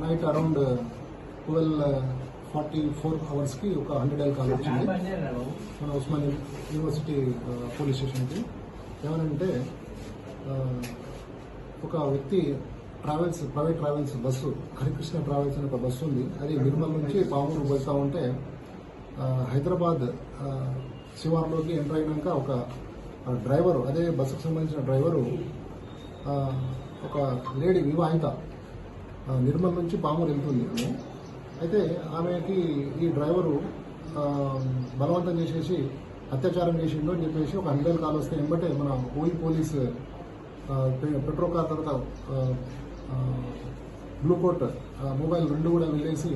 Night around 12:44 అవర్స్కి ఒక 100 call వచ్చింది మన ఉస్మాన్ యూనివర్సిటీ పోలీస్ స్టేషన్కి. ఏమనంటే ఒక వ్యక్తి private travels bus, Harikrishna travels అనే ఒక బస్సు ఉంది. అది నిర్మల్ నుంచి పామూరు వెళ్తూ ఉంటే హైదరాబాద్ శివార్లోకి ఎంటర్ అయినాక ఒక డ్రైవరు, అదే బస్సుకు సంబంధించిన డ్రైవరు ఒక లేడీ వివాహిత నిర్మల్ నుంచి పామూరు వెళ్తుంది. అయితే ఆమెకి ఈ డ్రైవరు బలవంతం చేసేసి అత్యాచారం చేసిండు అని చెప్పేసి ఒక 100 కాల్ వస్తే వెంబటే మన ఓయి పోలీస్ పెట్రోల్ కార్ తర్వాత బ్లూ కోట్ మొబైల్ 2 కూడా వెళ్ళేసి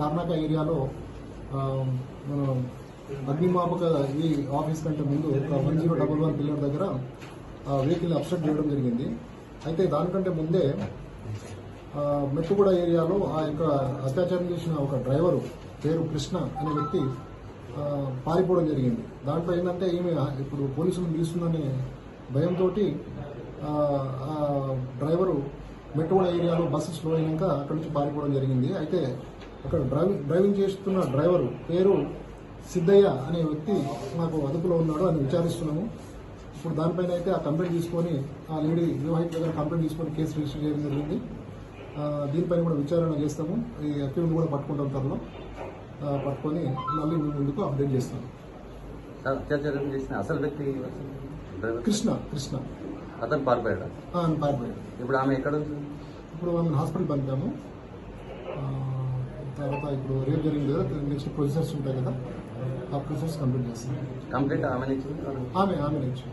తార్నాక ఏరియాలో మన అగ్నిమాపక ఈ ఆఫీస్ కంటే ముందు ఒక 1011 పిల్లర్ దగ్గర వెహికల్ అబ్స్ట్రక్ట్ చేయడం జరిగింది. అయితే దానికంటే ముందే మెట్టుగూడ ఏరియాలో ఆ యొక్క అత్యాచారం చేసిన ఒక డ్రైవరు పేరు కృష్ణ అనే వ్యక్తి పారిపోవడం జరిగింది. దాంట్లో ఏంటంటే ఈమె ఇప్పుడు పోలీసులను పిలుస్తుందనే భయంతో డ్రైవరు మెట్టుగూడ ఏరియాలో బస్సు స్లో అయినాక అక్కడి నుంచి పారిపోవడం జరిగింది. అయితే అక్కడ డ్రైవింగ్ చేస్తున్న డ్రైవరు పేరు సిద్ధయ్య అనే వ్యక్తి మాకు అదుపులో ఉన్నాడు అని విచారిస్తున్నాము. ఇప్పుడు దానిపైన అయితే ఆ కంప్లైంట్ తీసుకొని ఆ లేడీ వివాహిత దగ్గర కంప్లైంట్ తీసుకొని కేసు రిజిస్టర్ చేయడం జరిగింది. దీనిపైన కూడా విచారణ చేస్తాము. ఈ అక్యూజ్ని కూడా పట్టుకుంటాం, త్వరలో పట్టుకొని మళ్ళీ మేము ముందుకు అప్డేట్ చేస్తాము. అత్యాచారం చేసిన అసలు వ్యక్తి కృష్ణ అతను పారిపోయాడు. ఇప్పుడు ఆమె ఎక్కడ ఉంది? ఇప్పుడు ఆమె హాస్పిటల్ పంపాము. తర్వాత ఇప్పుడు రేపు జరిగింది కదా, నెక్స్ట్ ప్రొసెసర్స్ ఉంటాయి కదా, ఆ ప్రొసెస్ కంప్లీట్ చేస్తాం. కంప్లీట్ ఆమె నుంచి